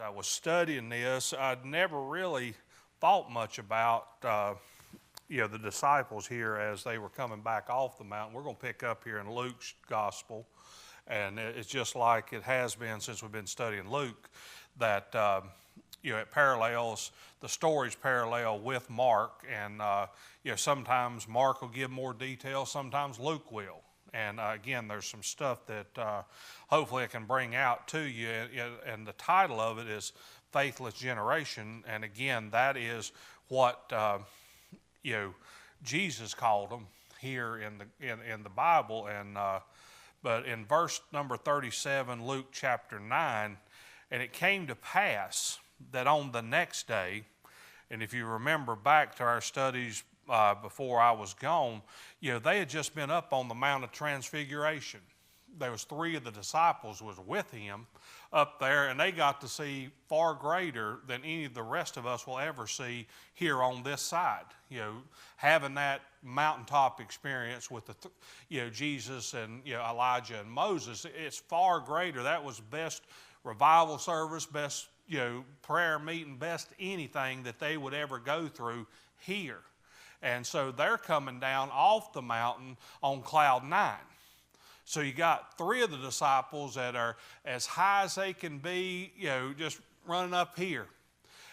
I was studying this, I'd never really thought much about the disciples here as they were coming back off the mountain. We're going to pick up here in Luke's gospel, and it's just like it has been since we've been studying Luke, that it parallels, the stories parallel with Mark, and sometimes Mark will give more detail, sometimes Luke will. And again, there's some stuff that hopefully I can bring out to you, and the title of it is Faithless Generation, and again, that is what Jesus called them here in the Bible. And but in verse number 37, Luke chapter 9, and it came to pass that on the next day, and if you remember back to our studies before I was gone, they had just been up on the Mount of Transfiguration. There was 3 of the disciples was with him up there, and they got to see far greater than any of the rest of us will ever see here on this side. Having that mountaintop experience with Jesus and Elijah and Moses, it's far greater. That was best revival service, best prayer meeting, best anything that they would ever go through here. And so they're coming down off the mountain on cloud 9. So you got 3 of the disciples that are as high as they can be, just running up here.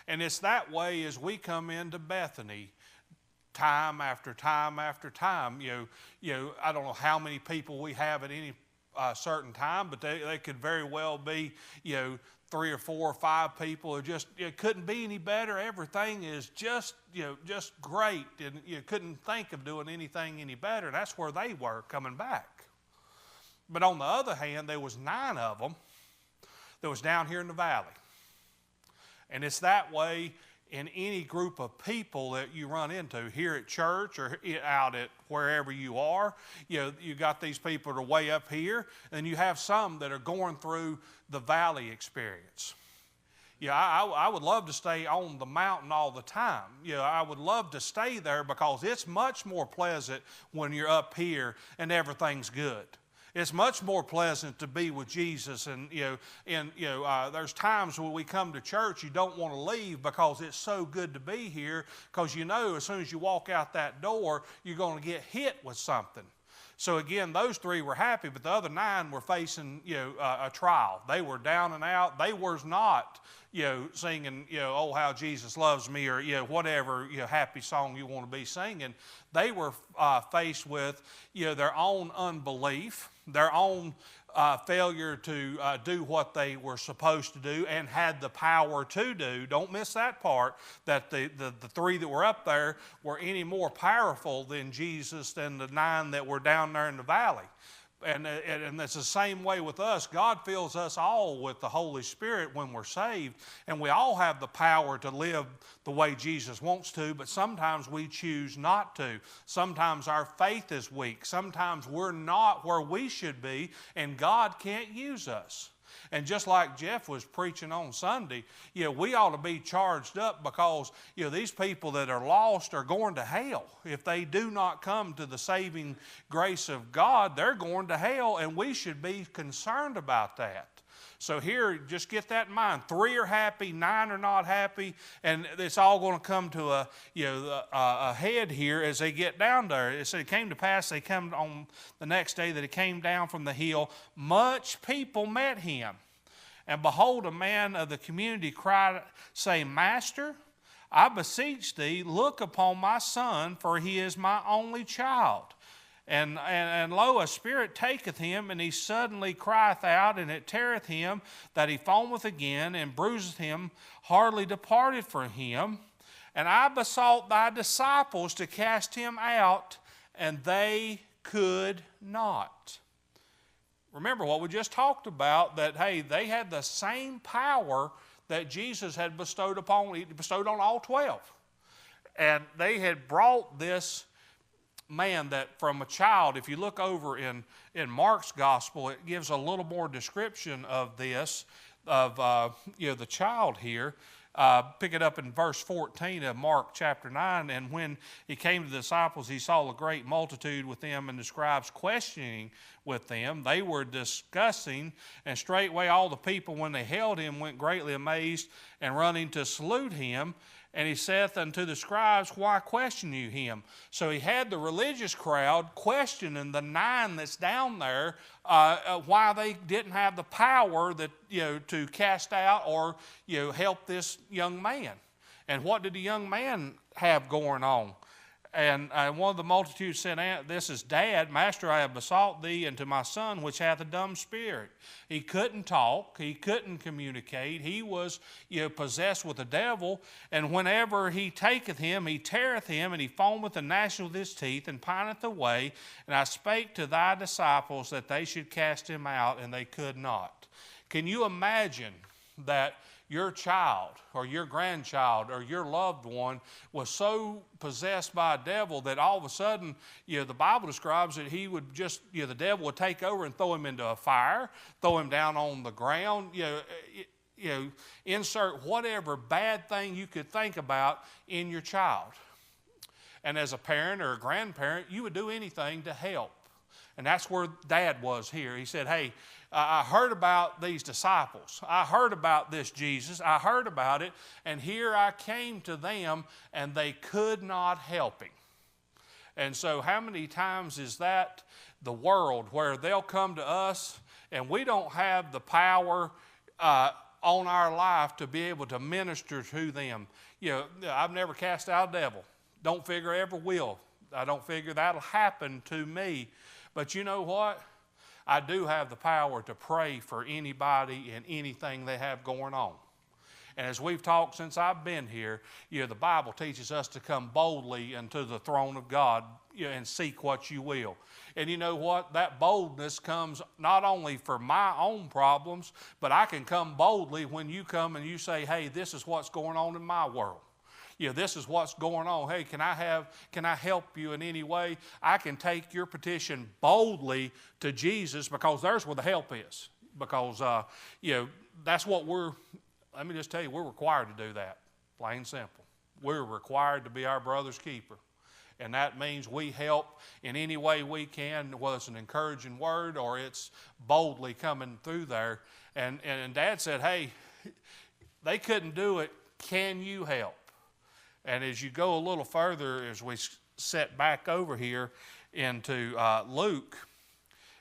And it's that way as we come into Bethany, time after time after time. I don't know how many people we have at any certain time, but they could very well be, 3 or 4 or 5 people who just couldn't be any better. Everything is just great, and you couldn't think of doing anything any better. And that's where they were coming back. But on the other hand, there was 9 of them that was down here in the valley. And it's that way in any group of people that you run into here at church or out at wherever you are. You got these people that are way up here, and you have some that are going through the valley experience. I would love to stay on the mountain all the time. I would love to stay there because it's much more pleasant when you're up here and everything's good. It's much more pleasant to be with Jesus, and there's times when we come to church you don't want to leave because it's so good to be here, because as soon as you walk out that door you're going to get hit with something. So again, those 3 were happy, but the other 9 were facing a trial. They were down and out. They was not singing oh how Jesus loves me, or whatever happy song you want to be singing. They were faced with their own unbelief, their own failure to do what they were supposed to do and had the power to do. Don't miss that part, that the 3 that were up there were any more powerful than Jesus than the 9 that were down there in the valley. And it's the same way with us. God fills us all with the Holy Spirit when we're saved, and we all have the power to live the way Jesus wants to, but sometimes we choose not to. Sometimes our faith is weak. Sometimes we're not where we should be, and God can't use us. And just like Jeff was preaching on Sunday, we ought to be charged up because these people that are lost are going to hell. If they do not come to the saving grace of God, they're going to hell, and we should be concerned about that. So here, just get that in mind. 3 are happy, 9 are not happy, and it's all going to come to a head here as they get down there. It said it came to pass, they come on the next day that it came down from the hill. Much people met him. And behold, a man of the community cried, saying, Master, I beseech thee, look upon my son, for he is my only child. And lo, a spirit taketh him, and he suddenly crieth out, and it teareth him, that he foameth again, and bruiseth him, hardly departed from him. And I besought thy disciples to cast him out, and they could not. Remember what we just talked about, that, hey, they had the same power that Jesus had bestowed on all 12. And they had brought this man that from a child, if you look over in Mark's gospel, it gives a little more description of this, of the child here. Pick it up in verse 14 of Mark chapter 9. And when he came to the disciples, he saw a great multitude with them, and the scribes questioning with them. They were discussing, and straightway all the people, when they held him, went greatly amazed, and running to salute him. And he saith unto the scribes, why question you him? So he had the religious crowd questioning the 9 that's down there, why they didn't have the power that, to cast out or, help this young man. And what did the young man have going on? And one of the multitude said, this is Dad, Master, I have besought thee, and to my son which hath a dumb spirit. He couldn't talk, he couldn't communicate, he was possessed with the devil, and whenever he taketh him, he teareth him, and he foameth and gnasheth with his teeth, and pineth away. And I spake to thy disciples that they should cast him out, and they could not. Can you imagine that your child or your grandchild or your loved one was so possessed by a devil that all of a sudden, the Bible describes that he would just, the devil would take over and throw him into a fire, throw him down on the ground, insert whatever bad thing you could think about in your child. And as a parent or a grandparent, you would do anything to help. And that's where Dad was here. He said, hey, I heard about these disciples. I heard about this Jesus. I heard about it, and here I came to them, and they could not help him. And so how many times is that the world where they'll come to us, and we don't have the power on our life to be able to minister to them? I've never cast out a devil. Don't figure I ever will. I don't figure that'll happen to me. But you know what? I do have the power to pray for anybody and anything they have going on. And as we've talked since I've been here, the Bible teaches us to come boldly unto the throne of God and seek what you will. And you know what? That boldness comes not only for my own problems, but I can come boldly when you come and you say, hey, this is what's going on in my world. This is what's going on. Hey, can I help you in any way? I can take your petition boldly to Jesus, because there's where the help is. Because, that's what let me just tell you, we're required to do that. Plain and simple. We're required to be our brother's keeper. And that means we help in any way we can, whether it's an encouraging word or it's boldly coming through there. And Dad said, hey, they couldn't do it. Can you help? And as you go a little further, as we set back over here into Luke,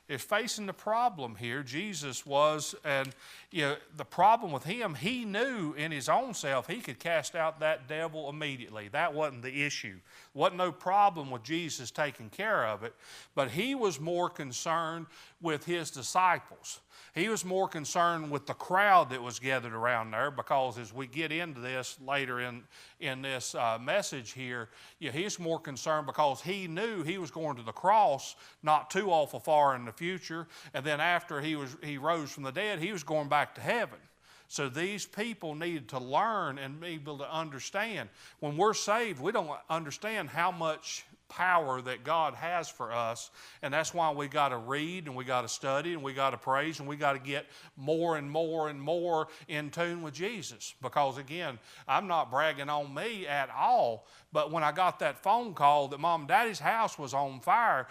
is facing the problem here. Jesus was, and the problem with him, he knew in his own self he could cast out that devil immediately. That wasn't the issue. Wasn't no problem with Jesus taking care of it, but he was more concerned with his disciples. He was more concerned with the crowd that was gathered around there, because as we get into this later in this message here, he's more concerned because he knew he was going to the cross not too awful far in the future, and then after he rose from the dead, he was going back to heaven. So these people needed to learn and be able to understand. When we're saved, we don't understand how much power that God has for us, and that's why we got to read and we got to study and we got to praise and we got to get more and more and more in tune with Jesus. Because again, I'm not bragging on me at all, but when I got that phone call that Mom and Daddy's house was on fire,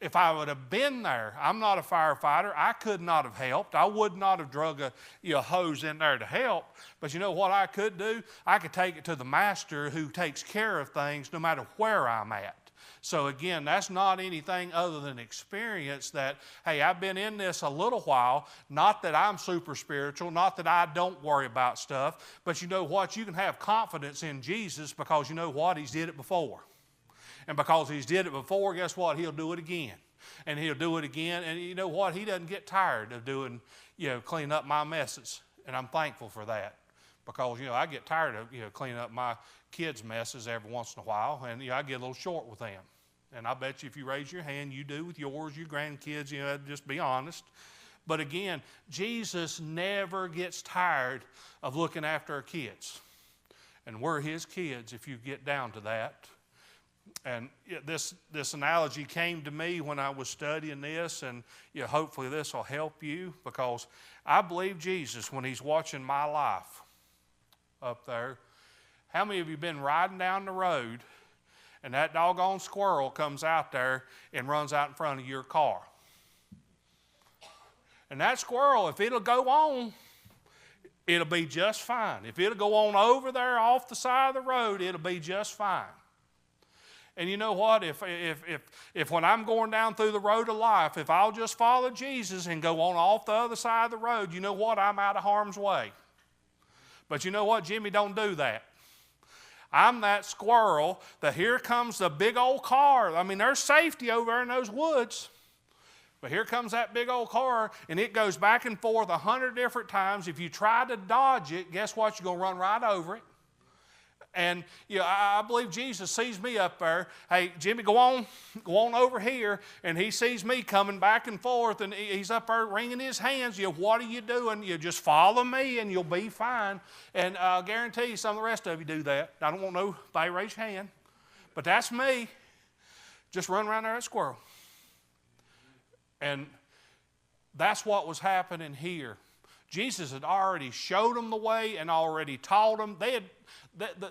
if I would have been there, I'm not a firefighter, I could not have helped. I would not have drug a hose in there to help. But you know what I could do? I could take it to the Master who takes care of things no matter where I'm at. So again, that's not anything other than experience that, hey, I've been in this a little while, not that I'm super spiritual, not that I don't worry about stuff, but you know what? You can have confidence in Jesus, because you know what? He's did it before. And because he's did it before, guess what? He'll do it again. And he'll do it again. And you know what? He doesn't get tired of doing, cleaning up my messes. And I'm thankful for that. Because, I get tired of, cleaning up my kids' messes every once in a while. And, I get a little short with them. And I bet you if you raise your hand, you do with yours, your grandkids, just be honest. But again, Jesus never gets tired of looking after our kids. And we're his kids if you get down to that. And this analogy came to me when I was studying this, and hopefully this will help you, because I believe Jesus, when he's watching my life, up there. How many of you been riding down the road and that doggone squirrel comes out there and runs out in front of your car? And that squirrel, if it'll go on, it'll be just fine. If it'll go on over there off the side of the road, it'll be just fine. And you know what? If when I'm going down through the road of life, if I'll just follow Jesus and go on off the other side of the road, you know what? I'm out of harm's way. But you know what? Jimmy don't do that. I'm that squirrel that here comes the big old car. I mean, there's safety over there in those woods. But here comes that big old car, and it goes back and forth 100 different times. If you try to dodge it, guess what? You're going to run right over it. And you know, I believe Jesus sees me up there. Hey, Jimmy, go on over here. And he sees me coming back and forth, and he's up there wringing his hands. You know, what are you doing? You just follow me, and you'll be fine. And I'll guarantee you some of the rest of you do that. I don't want nobody to raise your hand. But that's me. Just run around there at squirrel. And that's what was happening here. Jesus had already showed them the way and already taught them.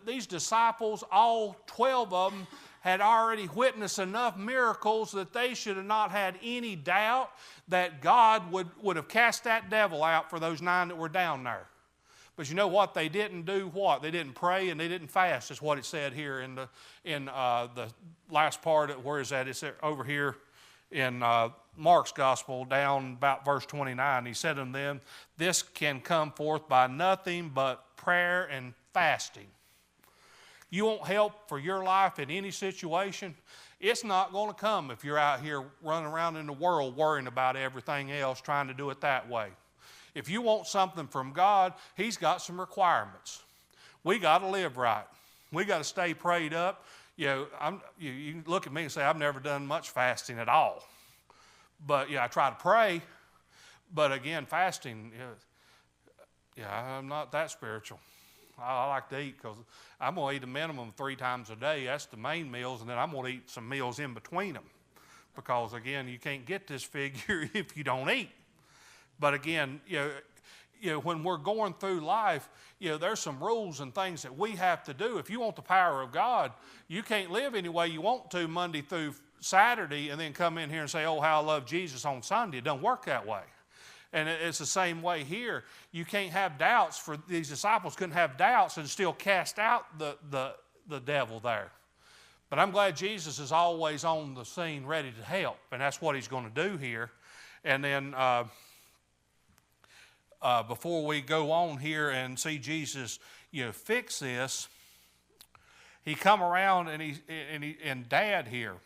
These disciples, all 12 of them, had already witnessed enough miracles that they should have not had any doubt that God would have cast that devil out for those 9 that were down there. But you know what? They didn't do what? They didn't pray and they didn't fast, is what it said here in the last part. Where is that? It's over here in Mark's gospel, down about verse 29. He said unto them, this can come forth by nothing but prayer and fasting. You want help for your life in any situation? It's not going to come if you're out here running around in the world worrying about everything else, trying to do it that way. If you want something from God, He's got some requirements. We got to live right. We got to stay prayed up. You know, you can look at me and say, I've never done much fasting at all. But, yeah, I try to pray. But, again, fasting, I'm not that spiritual. I like to eat because I'm going to eat a minimum 3 times a day. That's the main meals, and then I'm going to eat some meals in between them. Because, again, you can't get this figure if you don't eat. But, again, when we're going through life, there's some rules and things that we have to do. If you want the power of God, you can't live any way you want to Monday through Saturday and then come in here and say, oh, how I love Jesus on Sunday. It doesn't work that way. And it's the same way here. You can't have doubts. For these disciples couldn't have doubts and still cast out the devil there. But I'm glad Jesus is always on the scene ready to help. And that's what He's going to do here. And then before we go on here and see Jesus, fix this, He come around and Dad here.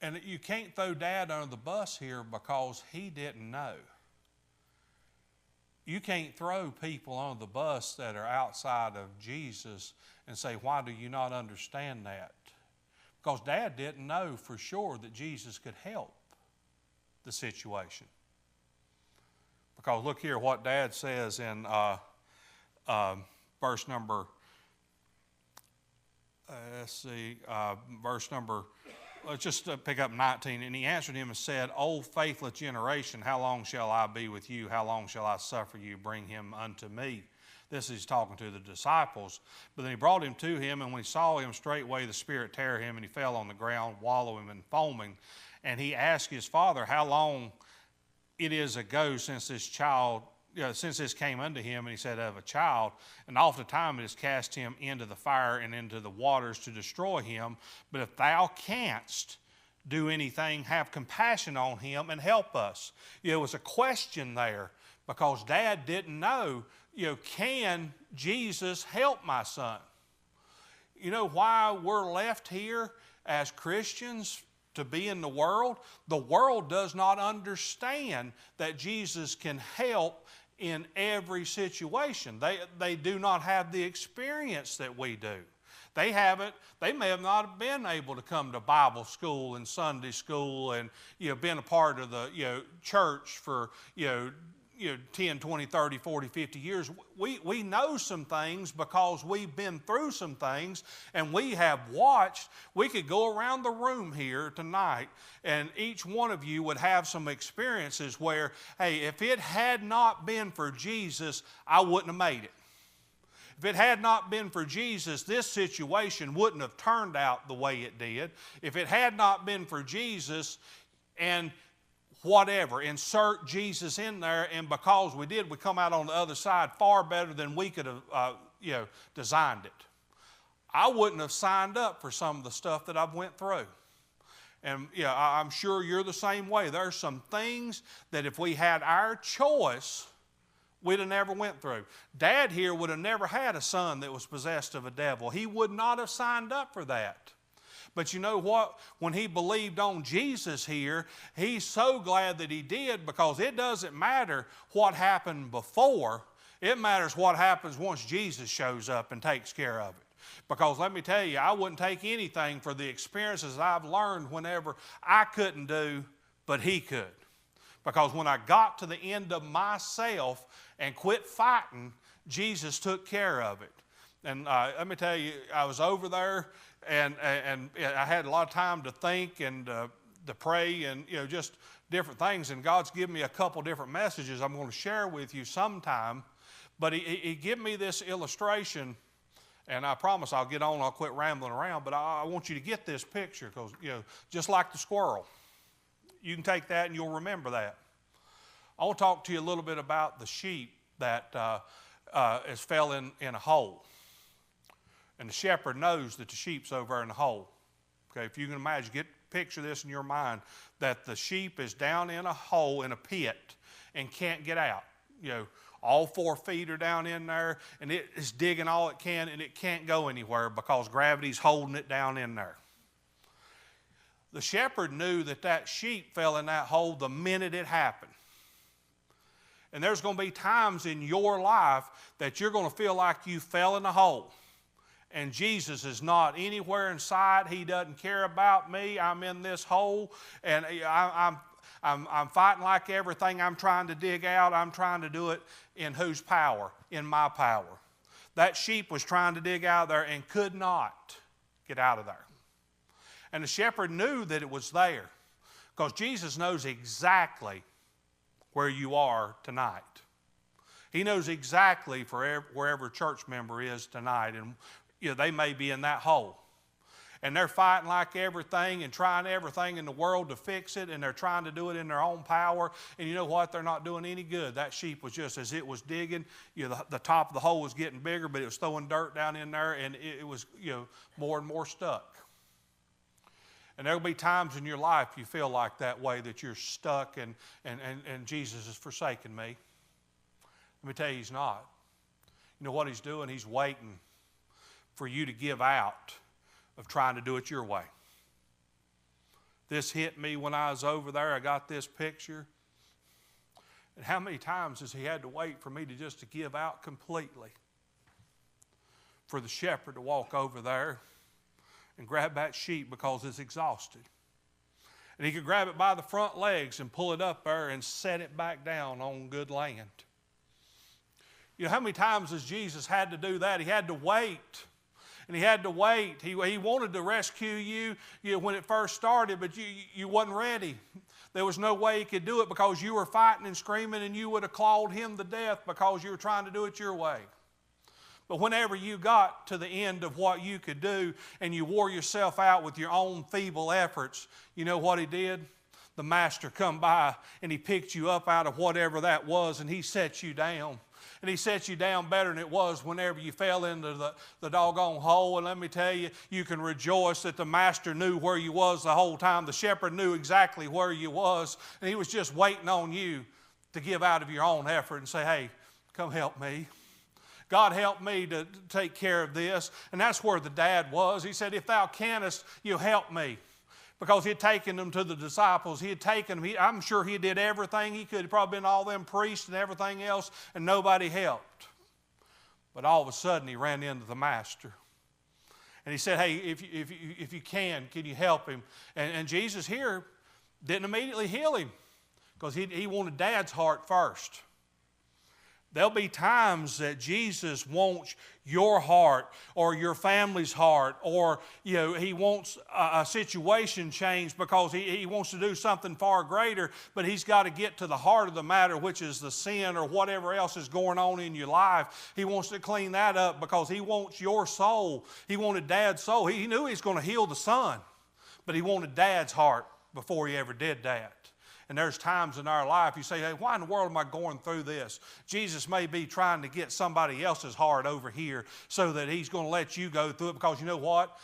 And you can't throw Dad under the bus here because he didn't know. You can't throw people under the bus that are outside of Jesus and say, why do you not understand that? Because Dad didn't know for sure that Jesus could help the situation. Because look here what Dad says in verse number, let's just pick up 19. And he answered him and said, O faithless generation, how long shall I be with you? How long shall I suffer you? Bring him unto me. This is talking to the disciples. But then he brought him to him, and when he saw him, straightway the Spirit tear him, and he fell on the ground, wallowing and foaming. And he asked his father how long it is ago since this came unto him, and he said, of a child, and oftentimes it has cast him into the fire and into the waters to destroy him. But if thou canst do anything, have compassion on him and help us. It was a question there because Dad didn't know, can Jesus help my son? You know why we're left here as Christians to be in the world? The world does not understand that Jesus can help in every situation. They do not have the experience that we do. They may have not been able to come to Bible school and Sunday school and been a part of the church for 10, 20, 30, 40, 50 years, we know some things because we've been through some things and we have watched. We could go around the room here tonight and each one of you would have some experiences where, hey, if it had not been for Jesus, I wouldn't have made it. If it had not been for Jesus, this situation wouldn't have turned out the way it did. If it had not been for Jesus and whatever, insert Jesus in there, and because we did, we come out on the other side far better than we could have designed it. I wouldn't have signed up for some of the stuff that I've went through. And I'm sure you're the same way. There's some things that if we had our choice, we'd have never went through. Dad here would have never had a son that was possessed of a devil. He would not have signed up for that. But you know what? When he believed on Jesus here, he's so glad that he did, because it doesn't matter what happened before. It matters what happens once Jesus shows up and takes care of it. Because let me tell you, I wouldn't take anything for the experiences I've learned whenever I couldn't do, but he could. Because when I got to the end of myself and quit fighting, Jesus took care of it. And let me tell you, I was over there, and I had a lot of time to think and to pray and just different things. And God's given me a couple different messages I'm going to share with you sometime. But he gave me this illustration, and I promise I'll get on, I'll quit rambling around. But I want you to get this picture, because just like the squirrel, you can take that and you'll remember that. I want to talk to you a little bit about the sheep that has fell in a hole. And the shepherd knows that the sheep's over in the hole. Okay, if you can imagine, picture this in your mind, that the sheep is down in a hole, in a pit, and can't get out. All 4 feet are down in there, and it is digging all it can, and it can't go anywhere because gravity's holding it down in there. The shepherd knew that sheep fell in that hole the minute it happened. And there's going to be times in your life that you're going to feel like you fell in a hole. And Jesus is not anywhere in sight. He doesn't care about me. I'm in this hole, and I'm fighting like everything I'm trying to dig out. I'm trying to do it in whose power? In my power. That sheep was trying to dig out there and could not get out of there. And the shepherd knew that it was there, because Jesus knows exactly where you are tonight. He knows exactly for wherever a church member is tonight, and they may be in that hole. And they're fighting like everything and trying everything in the world to fix it, and they're trying to do it in their own power. And you know what? They're not doing any good. That sheep was just, as it was digging, the top of the hole was getting bigger, but it was throwing dirt down in there, and it was more and more stuck. And there'll be times in your life you feel like that way, that you're stuck and Jesus has forsaken me. Let me tell you, he's not. You know what he's doing? He's waiting for you to give out of trying to do it your way. This hit me when I was over there. I got this picture. And how many times has he had to wait for me to give out completely? For the shepherd to walk over there and grab that sheep because it's exhausted. And he could grab it by the front legs and pull it up there and set it back down on good land. How many times has Jesus had to do that? He had to wait. And he had to wait. He wanted to rescue you, when it first started, but you wasn't ready. There was no way he could do it because you were fighting and screaming, and you would have clawed him to death because you were trying to do it your way. But whenever you got to the end of what you could do and you wore yourself out with your own feeble efforts, you know what he did? The master come by and he picked you up out of whatever that was, and he set you down. And he set you down better than it was whenever you fell into the doggone hole. And let me tell you, you can rejoice that the master knew where you was the whole time. The shepherd knew exactly where you was, and he was just waiting on you to give out of your own effort and say, hey, come help me. God, help me to take care of this. And that's where the dad was. He said, if thou canst, you help me. Because he had taken them to the disciples. He had taken them. I'm sure he did everything he could. He'd probably been all them priests and everything else, and nobody helped. But all of a sudden, he ran into the master. And he said, hey, if you can you help him? And Jesus here didn't immediately heal him, because he wanted Dad's heart first. There'll be times that Jesus wants your heart or your family's heart, or He wants a situation changed because he wants to do something far greater, but He's got to get to the heart of the matter, which is the sin or whatever else is going on in your life. He wants to clean that up because He wants your soul. He wanted Dad's soul. He knew He was going to heal the son, but He wanted Dad's heart before He ever did that. And there's times in our life you say, hey, why in the world am I going through this? Jesus may be trying to get somebody else's heart over here so that He's going to let you go through it, because you know what?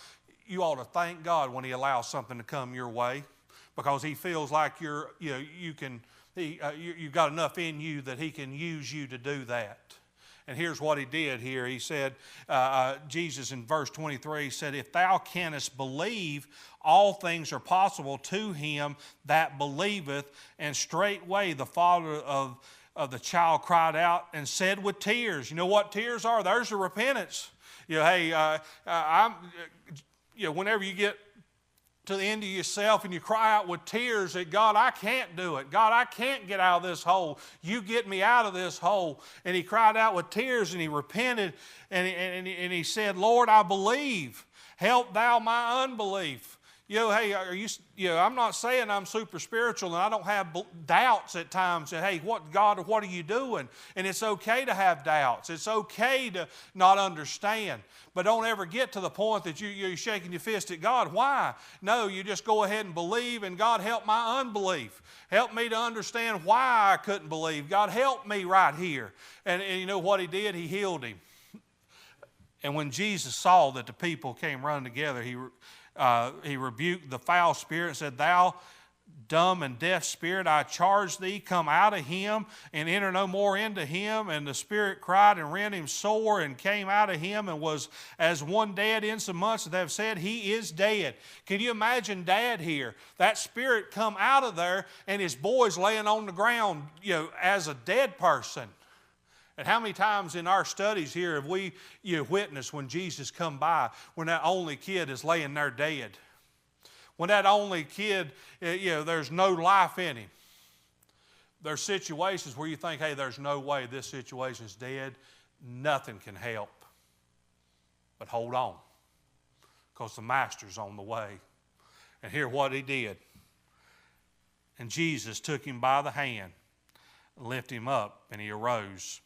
You ought to thank God when He allows something to come your way, because He feels like you've got enough in you that He can use you to do that. And here's what He did here. He said, Jesus in verse 23 said, if thou canst believe, all things are possible to him that believeth. And straightway the father of the child cried out and said with tears. You know what tears are? There's a repentance. Whenever you get to the end of yourself and you cry out with tears that, God, I can't do it. God, I can't get out of this hole. You get me out of this hole. And he cried out with tears and he repented and he said, Lord, I believe. Help thou my unbelief. I'm not saying I'm super spiritual and I don't have doubts at times that, hey, God, what are you doing? And it's okay to have doubts. It's okay to not understand. But don't ever get to the point that you're shaking your fist at God. Why? No, you just go ahead and believe, and God, help my unbelief. Help me to understand why I couldn't believe. God, help me right here. And you know what He did? He healed him. And when Jesus saw that the people came running together, He rebuked the foul spirit and said, thou dumb and deaf spirit, I charge thee, come out of him and enter no more into him. And the spirit cried and rent him sore and came out of him and was as one dead, insomuch that they have said, he is dead. Can you imagine Dad here? That spirit come out of there and his boy's laying on the ground, as a dead person. And how many times in our studies here have we witnessed when Jesus come by, when that only kid is laying there dead? When that only kid, there's no life in him. There's situations where you think, hey, there's no way this situation's dead. Nothing can help. But hold on, because the Master's on the way. And hear what He did. And Jesus took him by the hand, lifted him up, and he arose.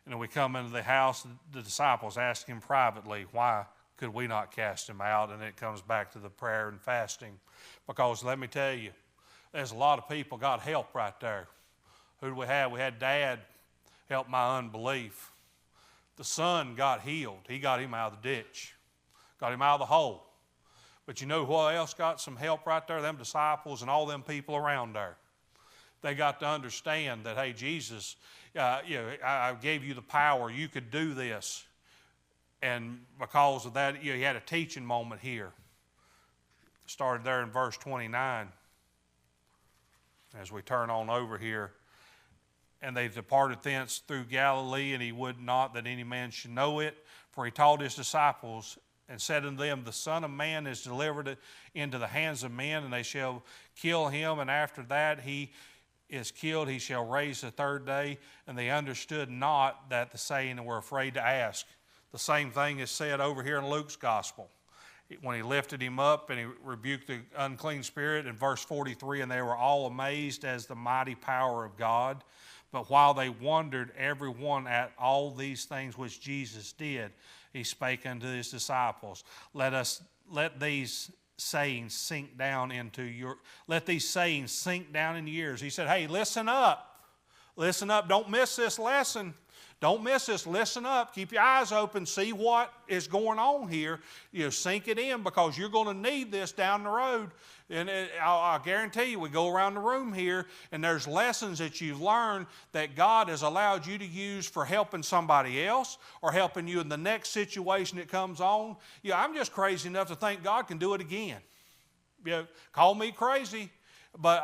And when we come into the house, the disciples ask Him privately, why could we not cast him out? And it comes back to the prayer and fasting. Because let me tell you, there's a lot of people got help right there. Who do we have? We had Dad help my unbelief. The son got healed. He got him out of the ditch. Got him out of the hole. But you know who else got some help right there? Them disciples and all them people around there. They got to understand that, hey, Jesus, I gave you the power. You could do this. And because of that, He had a teaching moment here. Started there in verse 29. As we turn on over here. And they departed thence through Galilee, and He would not that any man should know it. For He taught His disciples and said unto them, the Son of Man is delivered into the hands of men, and they shall kill Him, and after that He is killed, He shall raise the third day. And they understood not that the saying, and were afraid to ask. The same thing is said over here in Luke's gospel. When He lifted him up and He rebuked the unclean spirit in verse 43, and they were all amazed as the mighty power of God. But while they wondered every one at all these things which Jesus did, He spake unto His disciples, let these sayings sink down into your ears. He said, hey, listen up. Listen up. Don't miss this lesson. Don't miss this. Listen up. Keep your eyes open. See what is going on here. Sink it in, because you're going to need this down the road. And I guarantee you, we go around the room here, and there's lessons that you've learned that God has allowed you to use for helping somebody else or helping you in the next situation that comes on. I'm just crazy enough to think God can do it again. Call me crazy, but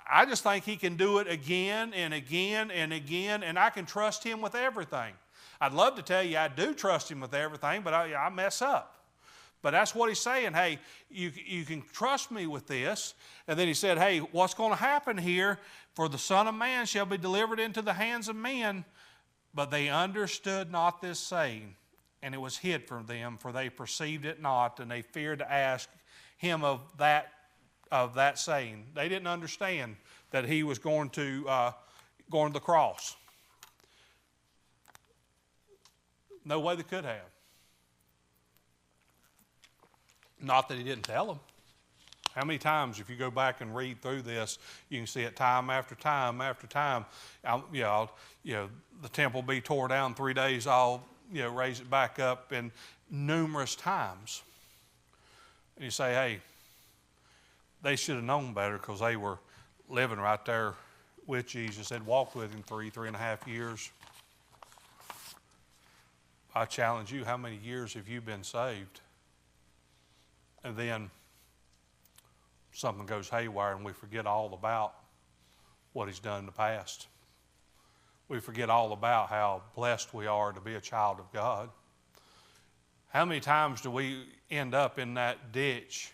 I just think He can do it again and again and again, and I can trust Him with everything. I'd love to tell you I do trust Him with everything, but I mess up. But that's what He's saying. Hey, you can trust me with this. And then He said, hey, what's going to happen here? For the Son of Man shall be delivered into the hands of men. But they understood not this saying, and it was hid from them, for they perceived it not, and they feared to ask him of that saying. They didn't understand that he was going to the cross. No way they could have. Not that he didn't tell them. How many times, if you go back and read through this, you can see it time after time after time. The temple will be tore down 3 days. I'll raise it back up, and numerous times. And you say, hey, they should have known better because they were living right there with Jesus. They'd walked with him 3.5 years. I challenge you, how many years have you been saved? And then something goes haywire and we forget all about what he's done in the past. We forget all about how blessed we are to be a child of God. How many times do we end up in that ditch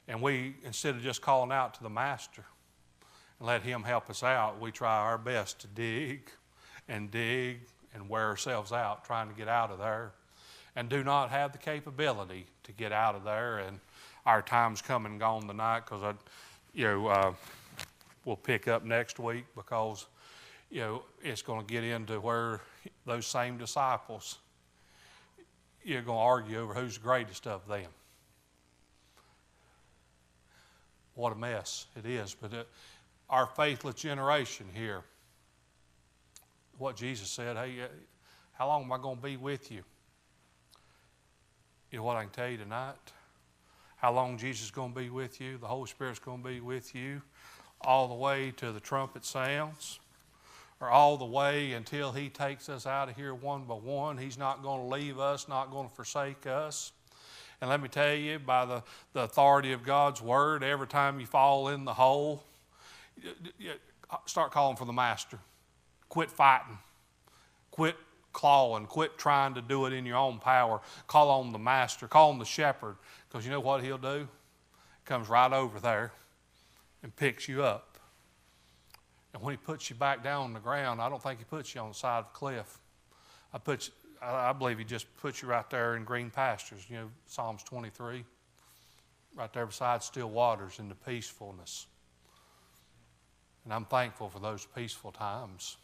and we, instead of just calling out to the master and let him help us out, we try our best to dig and wear ourselves out trying to get out of there, and do not have the capability to get out of there. And our time's come and gone tonight, because we'll pick up next week, because it's going to get into where those same disciples, you're going to argue over who's the greatest of them. What a mess it is. But our faithless generation here, what Jesus said, hey, how long am I going to be with you? You know what I can tell you tonight? How long Jesus is going to be with you? The Holy Spirit's going to be with you all the way to the trumpet sounds, or all the way until he takes us out of here one by one. He's not going to leave us, not going to forsake us. And let me tell you, by the authority of God's word, every time you fall in the hole, start calling for the master. Quit fighting. Quit clawing. Quit trying to do it in your own power. Call on the master. Call on the shepherd. Because you know what he'll do? He comes right over there and picks you up. And when he puts you back down on the ground, I don't think he puts you on the side of a cliff. I believe he just puts you right there in green pastures. Psalms 23. Right there beside still waters in the peacefulness. And I'm thankful for those peaceful times.